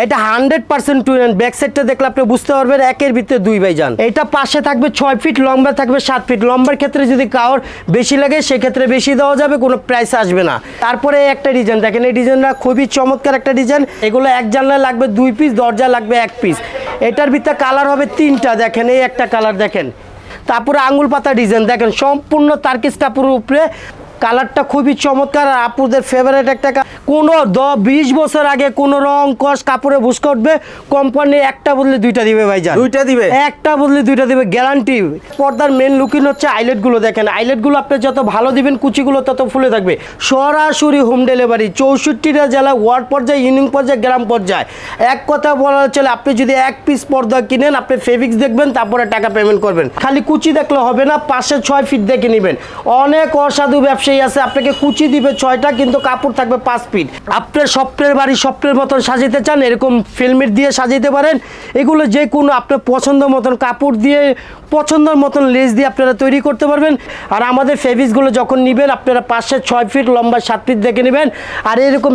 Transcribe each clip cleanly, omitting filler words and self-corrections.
এটা 100% twin. Back সাইডটা দেখলে আপনি বুঝতে পারবেন একের ভিতরে দুই ভাইজান। এটা পাশে থাকবে 6 ফিট, লম্বা থাকবে 7 ফিট। লম্বার ক্ষেত্রে যদি কাউর বেশি লাগে সেক্ষেত্রে বেশি দেওয়া যাবে, কোনো প্রাইস আসবে না। তারপরে একটা ডিজাইন দেখেন, এই ডিজাইনটা খুবই চমৎকার একটা ডিজাইন। এগুলো এক জানলায় লাগবে 2 পিস, দরজা লাগবে 1 পিস। এটার ভিতরে কালার হবে 3টা। দেখেন এই একটা কালার দেখেন, তারপরে আঙুল পাতা ডিজাইন দেখেন, সম্পূর্ণ তারকিস কাপড়ের উপরে। কালারটা খুবই চমৎকার, আর আপুদের ফেভারিট একটা। কোনো 20 বছর আগে কোনো রং কস কাপড়ে ভুসকা উঠবে, কোম্পানি একটা বদলে দুইটা দিবে ভাইজান। দুইটা দিবে, একটা বদলে দুইটা দিবে, গ্যারান্টি। পর্দার মেন লুকিং হচ্ছে আইলেটগুলো দেখেন। আইলেটগুলো আপনি যত ভালো দিবেন কুচিগুলো তত ফুলে থাকবে। সরাসরি হোম ডেলিভারি 64টা জেলা, ওয়ার্ড পর্যায়ে, ইউনিয়ন পর্যায়ে, গ্রাম পর্যায়ে। এক কথা বলা চলে, আপনি যদি 1 পিস পর্দা কিনেন, আপনি ফেব্রিক্স দেখবেন, তারপরে টাকা পেমেন্ট করবেন। খালি কুচি দেখলে হবে না, পাশে 6 ফিট দেখে নেবেন। অনেক অসাধু ব্যবসায়ী আছে আপনাকে কুচি দিবে 6টা, কিন্তু কাপড় থাকবে 5 ফিট। আপনার স্বপ্নের বাড়ি স্বপ্নের মতন সাজাতে চান, এরকম ফিল্মের দিয়ে সাজাতে পারেন। এগুলো যে কোনো আপনার পছন্দ মতন কাপড় দিয়ে, পছন্দের মতন লেস দিয়ে আপনারা তৈরি করতে পারবেন। আর আমাদের ফেব্রিক্সগুলো যখন নেবেন, আপনারা পাশে 6 ফিট, লম্বা 7 ফিট দেখে নেবেন। আর এরকম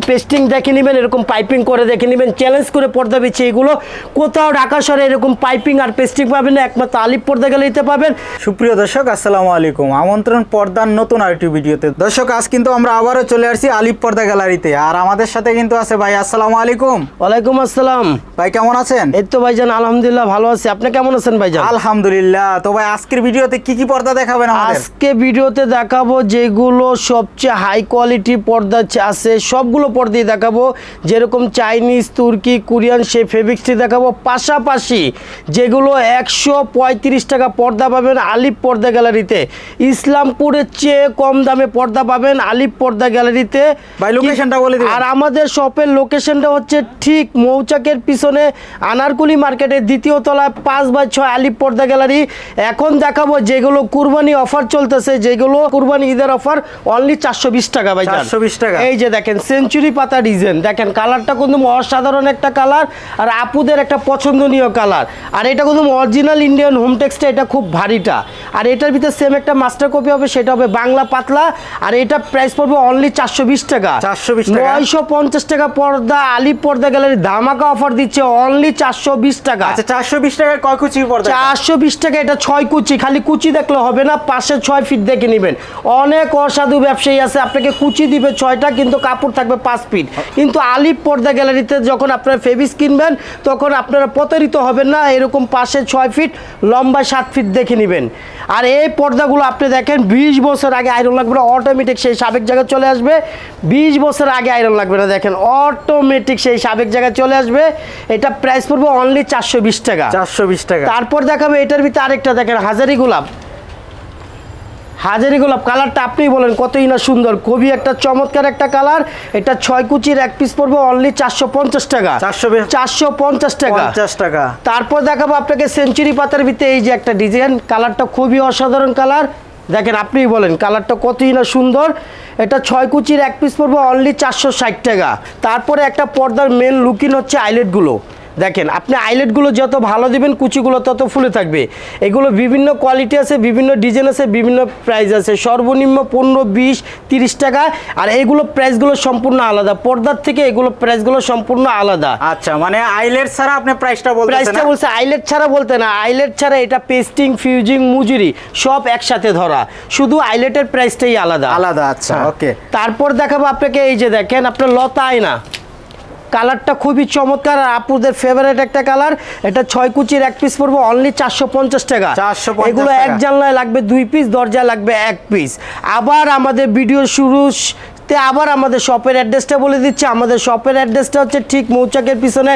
পেস্টিং দেখে নেবেন, এরকম পাইপিং করে দেখে নেবেন। চ্যালেঞ্জ করে পর্দা বেছে এগুলো কোথাও ঢাকা শহরে এরকম পাইপিং আর পেস্টিং পাবেন না, একমাত্র আলিফ পর্দা গ্যালারিতে পাবেন। সুপ্রিয় দর্শক, আসসালামু আলাইকুম। আমন্ত্রণ পর্দার নতুন আরেকটি ভিডিওতে। দর্শক, আজ কিন্তু আমরা আবারও চলে আসছি আলিফ পর্দা গ্যালারিতে, আর আমাদের সাথে কিন্তু আছে ভাই। আসসালামু আলাইকুম। ওয়ালাইকুম আসসালাম ভাই, কেমন আছেন? এই তো ভাইজান আলহামদুলিল্লাহ ভালো আছি, আপনি কেমন আছেন ভাইজান? আলহামদুলিল্লাহ। তো ভাই, আজকের ভিডিওতে কি কি পর্দা দেখাবেন আমাদের? আজকে ভিডিওতে দেখাবো যেগুলো সবচেয়ে হাই কোয়ালিটি পর্দা আছে, সবগুলো পর্দাই দেখাবো। যেরকম চাইনিজ, তুর্কি, কোরিয়ান, সেই ফেব্রিক্সটি দেখাবো। পাশাপাশি যেগুলো 135 টাকা পর্দা পাবেন আলিফ পর্দা গ্যালারিতে। ইসলামপুরের চেয়ে কম দামে পর্দা পাবেন আলিফ পর্দা গ্যালারিতে। ভাই, লোকেশনটা বলে দিন। আর আমাদের শপের লোকেশনটা হচ্ছে ঠিক মৌচাকের পিছনে আনারকুলি মার্কেটের 2য় তলায় 5/6 আলিফ পর্দা গ্যালারি। এখন দেখাবো যেগুলো কুরবানি অফার চলতেছে, যেগুলো কুরবানি ঈদের অফার, অনলি 420 টাকা ভাই। 420 টাকা। এই যে দেখেন সেঞ্চুরি পাতা ডিজাইন দেখেন, কালারটা কিন্তু অসাধারণ একটা কালার, আর আপুদের একটা পছন্দনীয় কালার। আর এটা কিন্তু অরিজিনাল ইন্ডিয়ান হোম টেক্সটা, এটা খুব ভারীটা। আর এটার ভিতরে সেম একটা মাস্টার কপি হবে, সেটা হবে বাংলা পাতলা। আর এটা প্রাইস পড়বে অনলি 420 টাকা। 420 টাকা। 950 টাকা পর্দা আলিফ পর্দা গ্যালারি ধামাকা অফার দিচ্ছে অনলি 420 টাকা। আচ্ছা, 420 টাকায় কয় কুচি পর্দা? 420 টাকা। এটা 6 কুচি, খালি কুচি দেখলে হবে না, পাশে 6 ফিট দেখে নেবেন। অনেক অসাধু ব্যবসায়ী আছে আপনাকে কুচি দিবে 6টা, কিন্তু কাপড় থাকবে 5 ফিট। কিন্তু আলিফ পর্দা গ্যালারিতে যখন আপনারা ফেব্রিক্স কিনবেন, তখন আপনারা প্রতারিত হবেন না। এরকম পাশে 6 ফিট, লম্বা 7 ফিট দেখে নেবেন। আর এই পর্দাগুলো আপনি দেখেন 20 বছর আগে আয়রন লাগবে না, অটোমেটিক সেই সাবেক জায়গায় চলে আসবে। 20 বছর আগে আয়রন লাগবে না, দেখেন অটোমেটিক সেই সাবেক জায়গায় চলে আসবে। এটা প্রাইস পড়বে অনলি 420 টাকা। 420 টাকা। তারপর দেখাবে এটার ভিতরে আরেকটা দেখেন, হাজারি গোলাপ। কালারটা আপনিই বলেন কতই না সুন্দর, খুবই একটা চমৎকার একটা কালার। এটা 6 কুচির 1 পিস পড়বে অনলি 450 টাকা। 450 টাকা। 50 টাকা। তারপর দেখাবো আপনাকে সেঞ্চুরি পাতার ভিতরে এই যে একটা ডিজাইন, কালারটা খুবই অসাধারণ কালার। দেখেন আপনিই বলেন কালারটা কতই না সুন্দর। এটা 6 কুচির 1 পিস পড়বে অনলি 460 টাকা। তারপরে একটা পর্দার মেন লুকিং হচ্ছে আইলেটগুলো দেখেন। আপনি আইলেটগুলো যত ভালো দিবেন কুচিগুলো তত ফুলে থাকবে। এগুলো বিভিন্ন কোয়ালিটি আছে, বিভিন্ন ডিজাইন আছে, বিভিন্ন প্রাইস আছে। সর্বনিম্ন 15, 20, 30 টাকা। আর এইগুলো প্রাইসগুলো সম্পূর্ণ আলাদা, পর্দার থেকে এগুলো প্রাইসগুলো সম্পূর্ণ আলাদা। আচ্ছা, মানে আইলেট ছাড়া আপনি প্রাইসটা বলছে আইলেট ছাড়া বলতে না, আইলেট ছাড়া এটা পেস্টিং, ফিউজিং, মজুরি সব একসাথে ধরা, শুধু আইলেটের প্রাইসটাই আলাদা। আচ্ছা, ওকে। তারপর দেখাবো আপনাকে এই যে দেখেন আপনার লতা আয়না, কালারটা খুবই চমৎকার, আর আপুদের ফেভারিট একটা কালার। এটা 6 কুচির 1 পিস পড়বে অনলি 450 টাকা। এগুলো এক জানলায় লাগবে 2 পিস, দরজায় লাগবে 1 পিস। আবার আমাদের ভিডিও শুরুতে আবার আমাদের শপের অ্যাড্রেসটা বলে দিচ্ছি। আমাদের শপের অ্যাড্রেসটা হচ্ছে ঠিক মৌচাকের পিছনে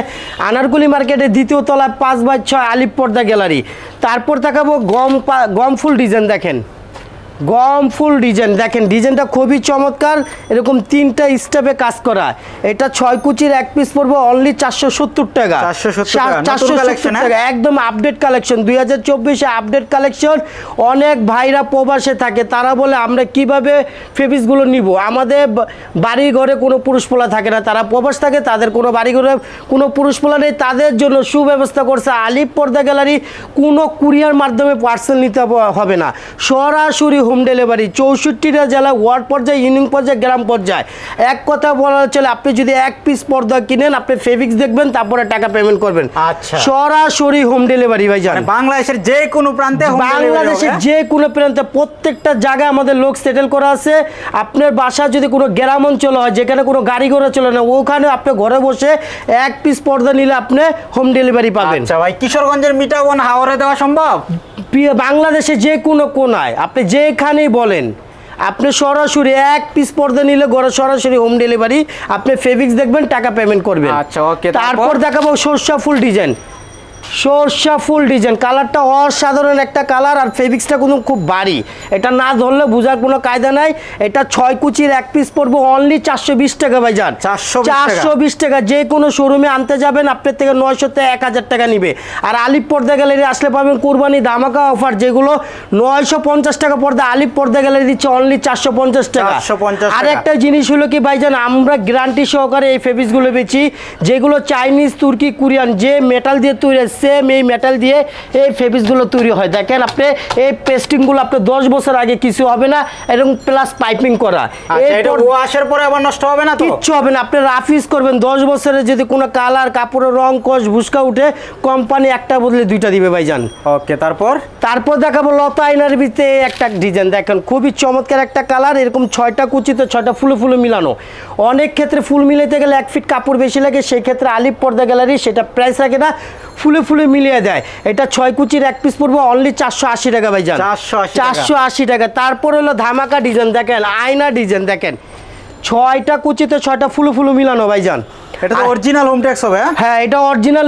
আনারকুলি মার্কেটের 2য় তলায় 5/6 আলিফ পর্দা গ্যালারি। তারপর দেখাবো গম ফুল ডিজাইন দেখেন, গম ফুল ডিজাইন দেখেন, ডিজাইনটা খুবই চমৎকার, এরকম 3টা স্টেপে কাজ করা। এটা 6 কুচির 1 পিস পড়বে অনলি 470 টাকা। 470 টাকা, একদম আপডেট কালেকশন, 2024-এ আপডেট কালেকশন। অনেক ভাইরা প্রবাসে থাকে, তারা বলে আমরা কিভাবে ফেব্রিক্সগুলো নিব, আমাদের বাড়ি ঘরে কোনো পুরুষ পোলা থাকে না, তারা প্রবাস থাকে, তাদের কোনো বাড়ি ঘরে কোনো পুরুষ পোলা নেই, তাদের জন্য সুব্যবস্থা করছে আলিফ পর্দা গ্যালারি। কোনো কুরিয়ার মাধ্যমে পার্সেল নিতে হবে না, সরাসরি হোম ডেলিভারি 64টা জেলা, ওয়ার্ড পর্যায়ে, ইউনিয়ন পর্যায়ে, গ্রাম পর্যায়ে। এক কথা বলা চলে, আপনি যদি এক পিস পর্দা কিনেন, আপনি ফেব্রিক্স দেখবেন, তারপরে টাকা পেমেন্ট করবেন। আচ্ছা, সরাসরি হোম ডেলিভারি ভাইজান, বাংলাদেশের যে কোনো প্রান্তে, বাংলাদেশের যে কোনো প্রান্তে, প্রত্যেকটা জায়গায় আমাদের লোক সেটেল করা আছে। আপনার বাসা যদি কোনো গ্রাম অঞ্চল হয়, যেখানে কোনো গাড়ি ঘোড়া চলে না, ওখানে আপনি ঘরে বসে এক পিস পর্দা নিলে আপনি হোম ডেলিভারি পাবেন। আচ্ছা ভাই, কিশোরগঞ্জের মিঠাগঞ্জ হাওড়ে দেওয়া সম্ভব? বাংলাদেশে যে কোনো কোনায় আপনি যেখানেই বলেন, আপনি সরাসরি এক পিস পর্দা নিলে ঘরে সরাসরি হোম ডেলিভারি, আপনি ফেব্রিক্স দেখবেন, টাকা পেমেন্ট করবেন। আচ্ছা, ওকে। তারপর দেখাবো সরষা ফুল ডিজাইন। সরষা ফুল ডিজাইন, কালারটা অসাধারণ একটা কালার, আর ফেব্রিক্সটা কিন্তু খুব ভারী। এটা না ধরলে বোঝার কোনো কায়দা নাই। এটা 6 কুচির এক পিস পড়বো অনলি 420 টাকা ভাইজান। 420 টাকা। যে কোনো শোরুমে আনতে যাবেন, আপনার থেকে 900 থেকে 1000 টাকা নিবে। আর আলিপ পর্দা গ্যালারি আসলে পাবেন কোরবানি ধামাকা অফার, যেগুলো 950 টাকা পর্দা, আলিপ পর্দা গ্যালারি দিচ্ছে অনলি 450 টাকা। আর একটা জিনিস হলো কি ভাইজান, আমরা গ্যারান্টি সহকারে এই ফেব্রিক্সগুলো বেচি, যেগুলো চাইনিজ, তুর্কি, কোরিয়ান, যে মেটাল দিয়ে তৈরি, সেম এই মেটাল দিয়ে এই ফেব্রিক্সগুলো তৈরি হয়। দেখেন আপনি এই পেস্টিংগুলো আপনি 10 বছর আগে কিছু হবে না, এবং প্লাস পাইপিং করা। এরপর ওয়াশের পরে আবার নষ্ট হবে না তো? কিচ্ছু হবে না। আপনি রাফ ইউজ করবেন, 10 বছরে যদি কোনো কালার, কাপড়ের রং, কষ, ভুসকা উঠে, কোম্পানি একটা বদলে দুইটা দিবে ভাইজান। ওকে, তারপর দেখাবো লতা আয়নার ভিতরে একটা ডিজাইন। দেখেন খুবই চমৎকার একটা কালার, এরকম 6টা কুচিতে 6টা ফুলে ফুলে মিলানো। অনেক ক্ষেত্রে ফুল মিলাতে গেলে 1 ফিট কাপড় বেশি লাগে, সেই ক্ষেত্রে আলিপ পর্দা গ্যালারি সেটা প্রাইস রাখে না, ফুলে ফুলে মিলিয়ে দেয়। এটা 6 কুচির এক পিস পড়বো অনলি 480 টাকা ভাইজান। 480 টাকা। তারপর হলো ধামাকা ডিজাইন, দেখেন আয়না ডিজাইন, দেখেন 6টা কুচিতে 6টা ফুলে ফুলে মিলানো ভাইজান। এটা তো অরিজিনাল হোমটেক্স হবে? হ্যাঁ, এটা অরিজিনাল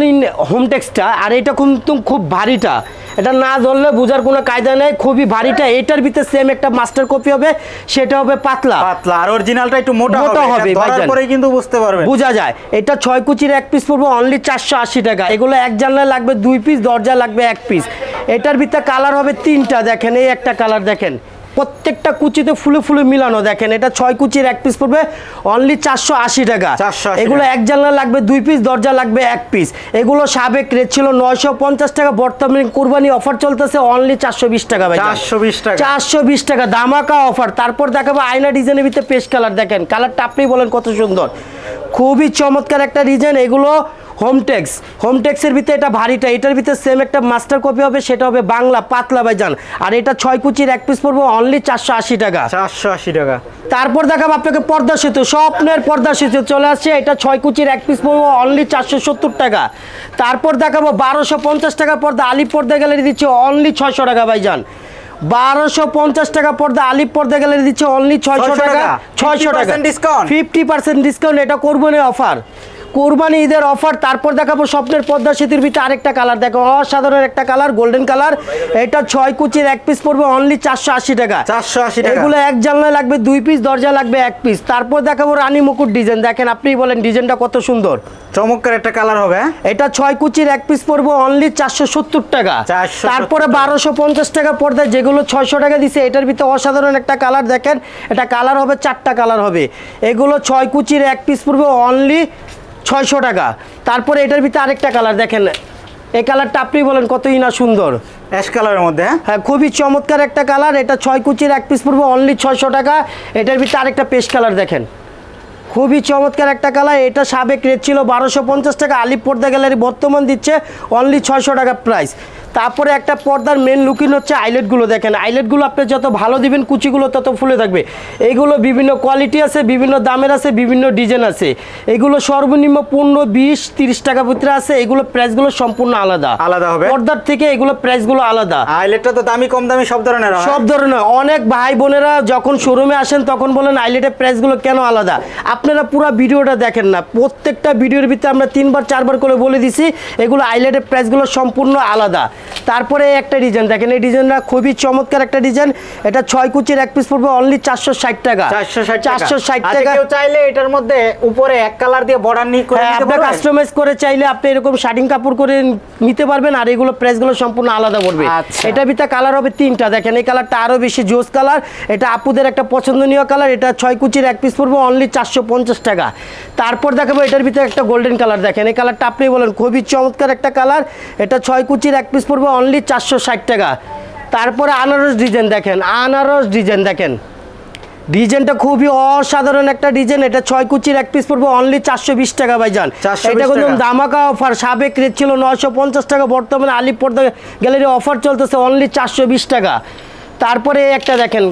হোমটেক্সটা। আর এটা কিন্তু খুব ভারীটা, এটা না ধরলে বোঝার কোনো কায়দা নেই, খুবই ভারীটা। এটার ভিতরে সেম একটা মাস্টার কপি হবে, সেটা হবে পাতলা, আর অরিজিনালটা একটু মোটা হবে, ধরার পরেই কিন্তু বুঝতে পারবেন, বোঝা যায়। এটা 6 কুচির এক পিস পড়বো অনলি 480 টাকা। এগুলো এক জানলায় লাগবে 2 পিস, দরজা লাগবে 1 পিস। এটার ভিতরে কালার হবে 3টা। দেখেন এই একটা কালার, দেখেন প্রত্যেকটা কুচিতে ফুলে ফুলে মিলানো। দেখেন এটা 6 কুচির এক পিস পড়বে অনলি 480 টাকা। এগুলো এক জানলা লাগবে 2 পিস, দরজা লাগবে 1 পিস। এগুলো সাবেক রেট ছিল 950 টাকা, বর্তমানে কুরবানি অফার চলতেছে অনলি 420 টাকা ভাই। 420 টাকা ধামাকা অফার। তারপর দেখাবো আয়না ডিজাইনের ভিতরে পেস্ট কালার। দেখেন কালারটা আপনি বলেন কত সুন্দর, খুবই চমৎকার একটা ডিজাইন। এগুলো হোমটেক্সের ভিতরে এটা ভারীটা, এটার ভিতরে সেম একটা মাস্টার কপি হবে, সেটা হবে বাংলা পাতলা ভাইজান। আর এটা 6 কুচির এক পিস পড়বো অনলি 480 টাকা। 480 টাকা। তারপর দেখাবো আপনাকে পর্দা সেতু, স্বপ্নের পর্দা সেতু চলে আসছে। এটা 6 কুচির এক পিস পড়বো অনলি 470 টাকা। তারপর দেখাবো 1250 টাকা পর্দা, আলিপ পর্দা গ্যালারি দিচ্ছে অনলি 600 টাকা ভাইজান। 1250 টাকা পর্দা, আলিপ পর্দা গ্যালারি দিচ্ছে অনলি 600 টাকা। 600 টাকা 50% ডিসকাউন্ট। এটা কোরবানি অফার, কোরবানি ঈদের অফার। তারপর দেখাবো স্বপ্নের পর্দা সেতুর ভিতরে আরেকটা কালার, দেখো অসাধারণ একটা কালার, গোল্ডেন কালার। এটা 6 কুচির এক পিস পড়বে অনলি 480 টাকা। 480 টাকা। এগুলো এক জানলায় লাগবে 2 পিস, দরজা লাগবে 1 পিস। তারপর দেখাবো রানী মুকুট ডিজাইন। দেখেন আপনি বলেন ডিজাইনটা কত সুন্দর, চমৎকার একটা কালার হবে। এটা 6 কুচির এক পিস পড়বো অনলি 470 টাকা। তারপরে 1250 টাকা পর্দা, যেগুলো 600 টাকা দিছে, এটার ভিতরে অসাধারণ একটা কালার। দেখেন এটা কালার হবে 4টা কালার হবে। এগুলো 6 কুচির এক পিস পড়বে অনলি 600 টাকা। তারপরে এটার ভিতরে আরেকটা কালার, দেখেন এই কালারটা আপনি বলেন কতই না সুন্দর, অ্যাশ কালারের মধ্যে। হ্যাঁ, খুবই চমৎকার একটা কালার। এটা 6 কুচির এক পিস পড়বে অনলি 600 টাকা। এটার ভিতরে আরেকটা পেস্ট কালার, দেখেন খুবই চমৎকার একটা কালার। এটা সাবেক রেট ছিল 1250 টাকা, আলিপ পর্দা গ্যালারি বর্তমান দিচ্ছে অনলি 600 টাকা প্রাইস। তারপরে একটা পর্দার মেন লুকিং হচ্ছে আইলেটগুলো। দেখেন আইলেটগুলো আপনি যত ভালো দিবেন, কুচিগুলো তত ফুলে থাকবে। এইগুলো বিভিন্ন কোয়ালিটি আছে, বিভিন্ন দামের আছে, বিভিন্ন ডিজাইন আছে। এগুলো সর্বনিম্ন 15, 20, 30 টাকা ভিতরে আছে। এগুলো প্রাইসগুলো সম্পূর্ণ আলাদা হবে পর্দার থেকে, এগুলো প্রাইসগুলো আলাদা। আইলেটটা তো দামি কম দামি সব ধরনের, সব ধরনের। অনেক ভাই বোনেরা যখন শোরুমে আসেন তখন বলেন আইলেটের প্রাইসগুলো কেন আলাদা। আপনারা পুরো ভিডিওটা দেখেন না, প্রত্যেকটা ভিডিওর ভিতরে আমরা 3বার 4বার করে বলে দিছি এগুলো আইলেটের প্রাইসগুলো সম্পূর্ণ আলাদা। তারপরে একটা ডিজাইন দেখেন, এই ডিজাইনটা খুবই চমৎকার একটা ডিজাইন। এটা 6 কুচির এক পিস পড়বে অনলি 460 টাকা। 460 টাকা। কেউ চাইলে এটার মধ্যে উপরে এক কালার দিয়ে বর্ডার নিয়ে করে নিতে পারবেন, কাস্টমাইজ করে চাইলে আপনি এরকম শার্টিং কাপড় করে নিতে পারবেন। আর এগুলো প্রাইসগুলো সম্পূর্ণ আলাদা পড়বে। এটা ভিতরে কালার হবে 3টা। দেখেন এই কালারটা আরো বেশি জোস কালার, এটা আপুদের একটা পছন্দনীয় কালার। এটা 6 কুচির এক পিস পড়বে অনলি 450 টাকা। তারপর দেখাবো এটার ভিতরে একটা গোল্ডেন কালার। দেখেন এই কালারটা আপনি বলেন খুবই চমৎকার একটা কালার। এটা 6 কুচির এক পিস পড়বে অনলি 460 টাকা। তারপরে আনারস ডিজাইন দেখেন, আনারস ডিজাইন দেখেন, ডিজাইনটা খুবই অসাধারণ একটা ডিজাইন। এটা 6 কুচির এক পিস পড়বে অনলি 420 টাকা ভাইজান। এটা কিন্তু ধামাকা অফার, সাবেক রেট ছিল 950 টাকা, বর্তমানে আলিপ পর্দা গ্যালারি অফার চলতেছে অনলি 420 টাকা। তারপরে একটা দেখেন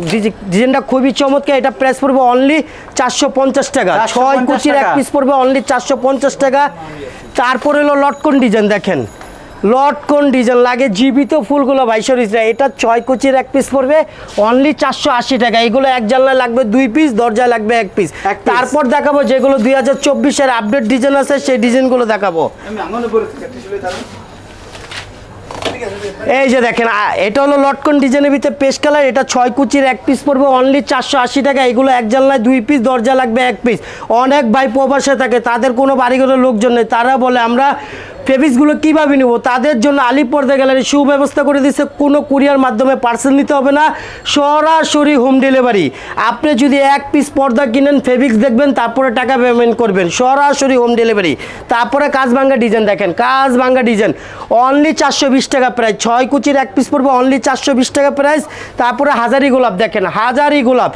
ডিজাইনটা খুবই চমৎকার, এটা প্রাইস পড়বে অনলি 450 টাকা। 6 কুচির এক পিস পড়বে অনলি 450 টাকা। তারপরে হলো লটকন ডিজাইন দেখেন, লটকন ডিজাইন লাগে জীবিত ফুলগুলো 2200 এটা 6 কুচির এক পিস পড়বে অনলি 480 টাকা। এগুলো এক জানলায় লাগবে 2 পিস, দরজায় লাগবে 1 পিস। তারপর দেখাবো যেগুলো 2024 এর আপডেট ডিজাইন আছে সেই ডিজাইনগুলো দেখাবো। এই যে দেখেন এটা হলো লটকন ডিজাইনের ভিতরে পেস্ট কালার, এটা 6 কুচির এক পিস পড়বে অনলি 480 টাকা। এগুলো এক জানলায় 2 পিস, দরজা লাগবে 1 পিস। অনেক ভাই প্রবাসে থাকে, তাদের কোনো বাড়িঘরের লোকজন নেই, তারা বলে আমরা ফেব্রিক্সগুলো কীভাবে নেব, তাদের জন্য আলিপ পর্দা গ্যালারি সুব্যবস্থা করে দিচ্ছে। কোনো কুরিয়ার মাধ্যমে পার্সেল নিতে হবে না, সরাসরি হোম ডেলিভারি। আপনি যদি 1 পিস পর্দা কিনেন, ফেব্রিক্স দেখবেন, তারপরে টাকা পেমেন্ট করবেন, সরাসরি হোম ডেলিভারি। তারপরে কাজ ভাঙ্গা ডিজাইন দেখেন, কাজ ভাঙ্গা ডিজাইন অনলি 420 টাকা প্রাইস। 6 কুচির এক পিস পড়বে অনলি 420 টাকা প্রাইস। তারপরে হাজারি গোলাপ দেখেন, হাজারি গোলাপ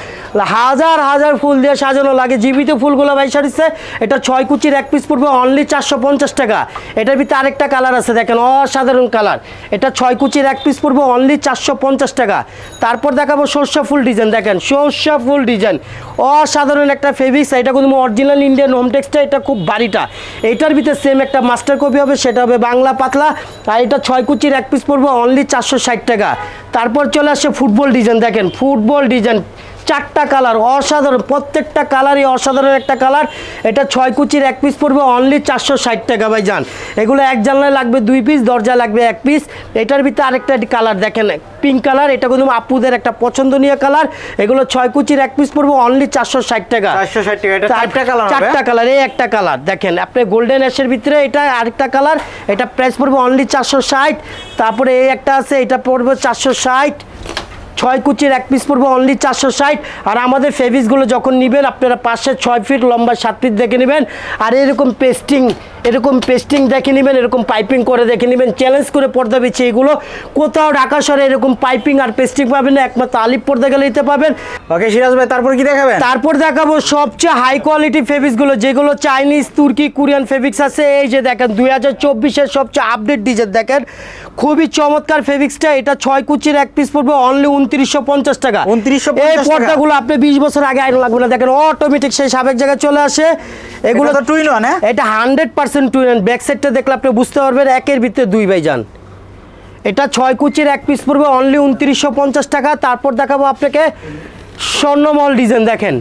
হাজার হাজার ফুল দিয়ে সাজানো লাগে, জীবিত ফুলগুলো ভাই সারিছে। এটা 6 কুচির এক পিস পড়বে অনলি 450 টাকা। এটার ভিতরে আরেকটা কালার আছে দেখেন, অসাধারণ কালার। এটা 6 কুচির এক পিস পড়বে অনলি 450 টাকা। তারপর দেখাবো সরষা ফুল ডিজাইন দেখেন, সরষা ফুল ডিজাইন অসাধারণ একটা ফেব্রিক্স। এটা কিন্তু অরিজিনাল ইন্ডিয়ান হোম টেক্সটাইল, এটা খুব বাড়িটা। এটার ভিতরে সেম একটা মাস্টার কপি হবে, সেটা হবে বাংলা পাতলা। আর এটা 6 কুচির এক পিস পড়বে অনলি 460 টাকা। তারপর চলে আসে ফুটবল ডিজাইন দেখেন, ফুটবল ডিজাইন 4টা কালার অসাধারণ, প্রত্যেকটা কালারই অসাধারণ একটা কালার। এটা 6 কুচির এক পিস পড়বে অনলি 460 টাকা ভাইজান। এগুলো এক জানলায় লাগবে 2 পিস, দরজা লাগবে 1 পিস। এটার ভিতরে আরেকটা কালার দেখেন, পিঙ্ক কালার, এটা কিন্তু আপুদের একটা পছন্দনীয় কালার। এগুলো 6 কুচির এক পিস পড়বে অনলি 460 টাকা। 460 টাকা। এটা 4টা কালার, 4টা কালার। এই একটা কালার দেখেন আপনি গোল্ডেন অ্যাশের ভিতরে, এটা আরেকটা কালার, এটা প্রাইস পড়বে অনলি 460। তারপরে এই একটা আছে, এটা পড়বে 460। 6 কুচির এক পিস পড়বে অনলি 460। আর আমাদের ফেব্রিক্সগুলো যখন নেবেন আপনারা 5-6 ফিট লম্বা 7 ফিট দেখে নেবেন। আর এরকম পেস্টিং দেখে নেবেন, এরকম পাইপিং করে দেখে নেবেন। চ্যালেঞ্জ করে পর্দা বেছে এগুলো কোথাও ঢাকা শহরে এরকম পাইপিং আর পেস্টিং পাবেন না, একমাত্র আলিপ পর্দা গ্যালারিতে পাবেন। ওকে সিরাজ ভাই, তারপর কি দেখাবেন? তারপর দেখাবো সবচেয়ে হাই কোয়ালিটি ফেব্রিক্সগুলো, যেগুলো চাইনিজ, তুর্কি, কোরিয়ান ফেব্রিক্স আছে। এই যে দেখেন 2024 এর সবচেয়ে আপডেট ডিজাইন দেখেন, খুবই চমৎকার ফেব্রিক্সটা। এটা 6 কুচির এক পিস পড়বে অনলি 2950 টাকা। 2950 এই পর্দাগুলো আপনি 20 বছর আগে আইন লাগবে না, দেখেন অটোমেটিক সেই সাবেক জায়গায় চলে আসে। এগুলো তো টুইন ওয়ান, এটা 100% টুইন। ব্যাক সাইডটা দেখলে আপনি বুঝতে পারবেন একের ভিতরে 2 ভাইজান। এটা 6 কুচির এক পিস পড়বে অনলি 2950 টাকা। তারপর দেখাবো আপনাকে স্বর্ণমহল ডিজাইন দেখেন,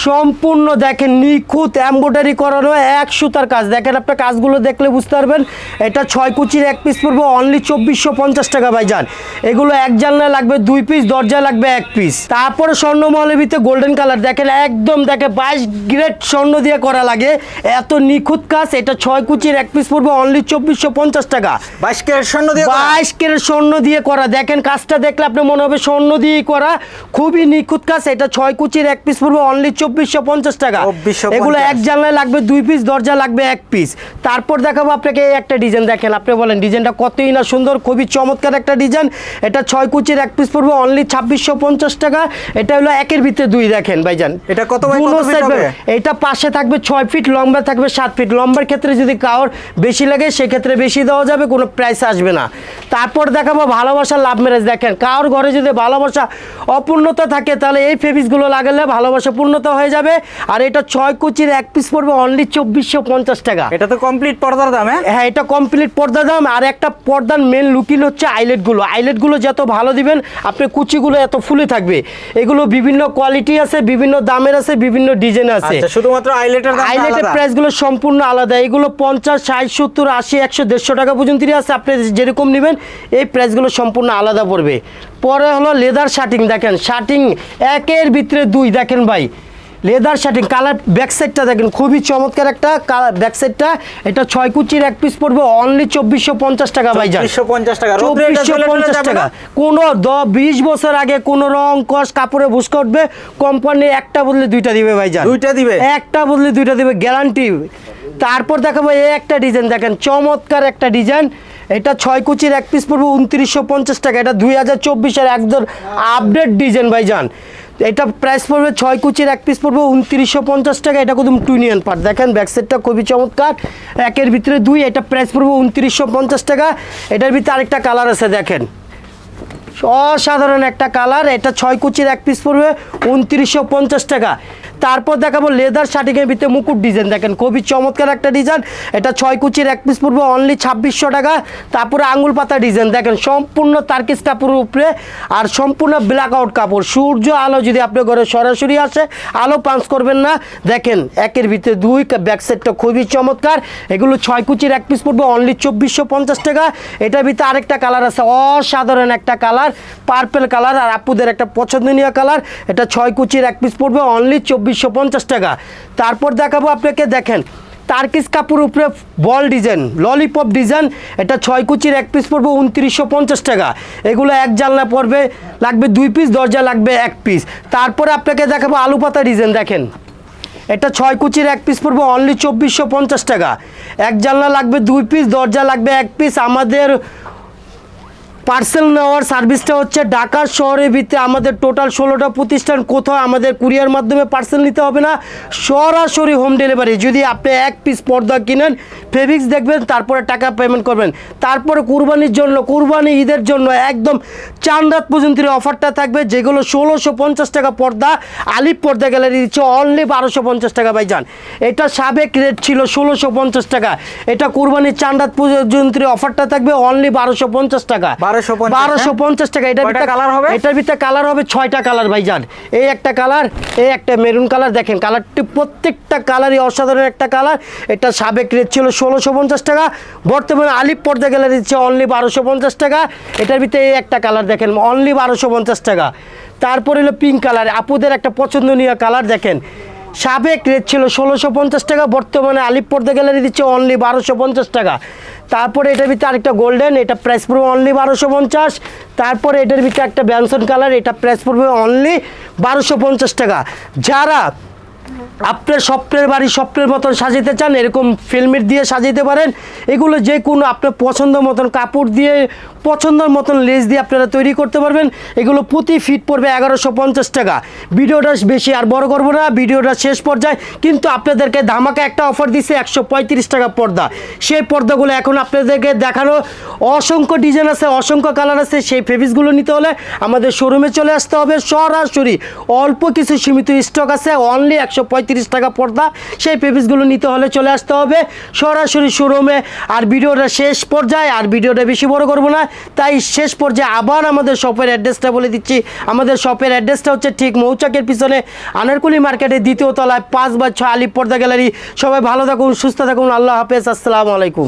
সম্পূর্ণ দেখেন নিখুঁত এমব্রয়ডারি করানো, 1 সুতার কাজ দেখেন, আপনার কাজগুলো দেখলে বুঝতে পারবেন। এটা 6 কুচির এক পিস পড়বে অনলি 2450 টাকা ভাইজান। এগুলো এক জানলায় লাগবে 2 পিস, দরজায় লাগবে 1 পিস। তারপরে স্বর্ণমহলের ভিতরে গোল্ডেন কালার দেখেন, একদম দেখে 22 গ্রেড স্বর্ণ দিয়ে করা লাগে, এত নিখুঁত কাজ। এটা 6 কুচির এক পিস পড়বে অনলি 2450 টাকা। 22 ক্যারেট স্বর্ণ দিয়ে, 22 ক্যারেট স্বর্ণ দিয়ে করা, দেখেন কাজটা দেখলে আপনি মনে হবে স্বর্ণ দিয়েই করা, খুবই নিখুঁত কাজ। এটা 6 কুচির এক পিস পড়বে অনলি 2450 টাকা। এগুলো এক জানলায় লাগবে 2 পিস, দরজা লাগবে 1 পিস। তারপর দেখাবো আপনাকে এই একটা ডিজাইন দেখেন, আপনি বলেন ডিজাইনটা কতই না সুন্দর, খুবই চমৎকার একটা ডিজাইন। এটা 6 কুচির এক পিস পড়বে অনলি 2650 টাকা। এটা হলো একের ভিতরে 2 দেখেন ভাইজান। এটা কত বাই কত ফিট হবে? এটা পাশে থাকবে 6 ফিট, লম্বা থাকবে 7 ফিট। লম্বার ক্ষেত্রে যদি কাউর বেশি লাগে সেক্ষেত্রে বেশি দেওয়া যাবে, কোনো প্রাইস আসবে না। তারপর দেখাবো ভালোবাসা লাভ ম্যারেজ দেখেন, কারোর ঘরে যদি ভালোবাসা অপূর্ণতা থাকে তাহলে এই ফেব্রিক্সগুলো লাগালে ভালোবাসা পূর্ণতা হয়ে যাবে। আর এটা 6 কুচির এক পিস পড়বে অনলি 2450 টাকা। এটা তো কমপ্লিট পর্দার দাম। হ্যাঁ, এটা কমপ্লিট পর্দার দাম। আর একটা পর্দার মেন লুকিং হচ্ছে আইলেটগুলো যত ভালো দিবেন আপনার কুচিগুলো এত ফুলে থাকবে। এগুলো বিভিন্ন কোয়ালিটি আছে, বিভিন্ন দামের আছে, বিভিন্ন ডিজাইন আছে। শুধুমাত্র আইলেটের প্রাইসগুলো সম্পূর্ণ আলাদা। এগুলো 50, 60, 70, 80, 100, 150 টাকা পর্যন্ত আছে। আপনি যেরকম নেবেন এই প্রাইসগুলো সম্পূর্ণ আলাদা পড়বে। পরে হলো লেদার শার্টিং দেখেন, শার্টিং একের ভিতরে 2 দেখেন ভাই, লেদার শার্টিং কালার। ব্যাক সাইডটা দেখেন খুবই চমৎকার একটা কালার ব্যাক সাইডটা। এটা 6 কুচির এক পিস পড়বে অনলি 2450 টাকা ভাইজান। 2450 টাকা। 2450 টাকা। কোনো 20 বছর আগে কোনো রং কস কাপড়ে ভুসকা উঠবে, কোম্পানি একটা বদলে 2টা দিবে ভাইজান, 2টা দিবে, একটা বদলে 2টা দিবে, গ্যারান্টি। তারপর দেখাবো এই একটা ডিজাইন দেখেন, চমৎকার একটা ডিজাইন। এটা 6 কুচির এক পিস পড়বে 2950 টাকা। এটা 2024-এর একদম আপডেট ডিজাইন ভাইজান। এটা প্রাইস পড়বে 6 কুচির এক পিস পড়বে 2950 টাকা। এটা একদম টুইনিয়ন পার্ট, দেখেন ব্যাক সাইডটা খুবই চমৎকার, একের ভিতরে দুই। এটা প্রাইস পড়বে 2950 টাকা। এটার ভিতরে আরেকটা কালার আছে, দেখেন অসাধারণ একটা কালার। এটা 6 কুচির এক পিস পড়বে 2950 টাকা। তারপর দেখাবো লেদার শার্টিংয়ের ভিতরে মুকুট ডিজাইন, দেখেন খুবই চমৎকার একটা ডিজাইন। এটা 6 কুচির এক পিস পড়বে অনলি 2600 টাকা। তারপরে আঙুল পাতা ডিজাইন, দেখেন সম্পূর্ণ তার্কিস কাপড়ের উপরে আর সম্পূর্ণ ব্ল্যাক আউট কাপড়। সূর্য আলো যদি আপনার ঘরে সরাসরি আসে আলো পাঞ্চ করবেন না, দেখেন একের ভিতরে দুই। ব্যাক সাইডটা খুবই চমৎকার। এগুলো 6 কুচির এক পিস পড়বে অনলি 2450 টাকা। এটার ভিতরে আরেকটা কালার আছে, অসাধারণ একটা কালার, পার্পেল কালার, আর আপুদের একটা পছন্দনীয় কালার। এটা 6 কুচির এক পিস পড়বে অনলি 2450 টাকা। তারপর দেখাবো আপনাকে, দেখেন তার্কিস কাপড়ের উপরে বল ডিজাইন, ললিপপ ডিজাইন। এটা 6 কুচির এক পিস পড়বে 2950 টাকা। এগুলো এক জানলা পড়বে লাগবে 2 পিস, দরজা লাগবে 1 পিস। তারপরে আপনাকে দেখাবো আলু পাতা ডিজাইন, দেখেন এটা 6 কুচির এক পিস পড়বে অনলি 2450 টাকা। এক জানলা লাগবে 2 পিস, দরজা লাগবে 1 পিস। আমাদের পার্সেল নেওয়ার সার্ভিসটা হচ্ছে ঢাকা শহরের ভিতরে আমাদের টোটাল 16টা প্রতিষ্ঠান, কোথাও আমাদের কুরিয়ার মাধ্যমে পার্সেল নিতে হবে না, সরাসরি হোম ডেলিভারি। যদি আপনি 1 পিস পর্দা কিনেন, ফেব্রিক্স দেখবেন, তারপরে টাকা পেমেন্ট করবেন। তারপরে কুরবানির জন্য, কুরবানি ঈদের জন্য একদম চাঁদ রাত পর্যন্ত অফারটা থাকবে, যেগুলো 1650 টাকা পর্দা আলিফ পর্দা গ্যালারি দিচ্ছে অনলি 1250 টাকা ভাইজান। এটা সাবেক রেট ছিল 1650 টাকা, এটা কুরবানির চাঁদ রাত পর্যন্ত অফারটা থাকবে অনলি 1250 টাকা। 1250 টাকা। এটার ভিতরে কালার হবে, এটার ভিতরে কালার হবে 6টা কালার ভাইজান। এই একটা কালার, এই একটা মেরুন কালার, দেখেন কালারটি প্রত্যেকটা কালারই অসাধারণ একটা কালার। এটা সাবেক রেট ছিল 1650 টাকা, বর্তমানে আলিফ পর্দা গ্যালারি দিচ্ছে অনলি 1250 টাকা। এটার ভিতরে এই একটা কালার দেখেন অনলি 1250 টাকা। তারপরে হলো পিঙ্ক কালার, আপুদের একটা পছন্দনীয় কালার, দেখেন সাবেক রেট ছিল 1650 টাকা, বর্তমানে আলিফ পর্দা গ্যালারি দিচ্ছে অনলি 1250 টাকা। তারপরে এটার ভিতরে আরেকটা গোল্ডেন, এটা প্রাইস পড়বে অনলি 1250। তারপরে এটার ভিতরে একটা ব্যানসন কালার, এটা প্রাইস পড়বে অনলি 1250 টাকা। যারা আপনার স্বপ্নের বাড়ি স্বপ্নের মতন সাজাতে চান, এরকম ফিল্মের দিয়ে সাজাতে পারেন। এগুলো যে কোনো আপনার পছন্দ মতন কাপড় দিয়ে, পছন্দের মতন লেস দিয়ে আপনারা তৈরি করতে পারবেন। এগুলো প্রতি ফিট পড়বে 1150 টাকা। ভিডিওটা বেশি আর বড় করবো না, ভিডিওটা শেষ পর্যায়ে কিন্তু আপনাদেরকে ধামাকা একটা অফার দিচ্ছে 135 টাকা পর্দা। সেই পর্দাগুলো এখন আপনাদেরকে দেখানো, অসংখ্য ডিজাইন আছে, অসংখ্য কালার আছে। সেই ফেব্রিক্সগুলো নিতে হলে আমাদের শোরুমে চলে আসতে হবে সরাসরি। অল্প কিছু সীমিত স্টক আছে, অনলি 135 টাকা পর্দা। সেই ফেব্রিক্সগুলো নিতে হলে চলে আসতে হবে সরাসরি শোরুমে। আর ভিডিওটা শেষ পর্যায়ে, আর ভিডিওটা বেশি বড় করবো না, তাই শেষ পর্যায়ে আবার আমাদের শপের অ্যাড্রেসটা বলে দিচ্ছি। আমাদের শপের অ্যাড্রেসটা হচ্ছে ঠিক মৌচাকের পিছনে আনারকুলি মার্কেটের 2য় তলায় 5/6 আলিফ পর্দা গ্যালারি। সবাই ভালো থাকুন, সুস্থ থাকুন, আল্লাহ হাফেজ, আসসালামু আলাইকুম।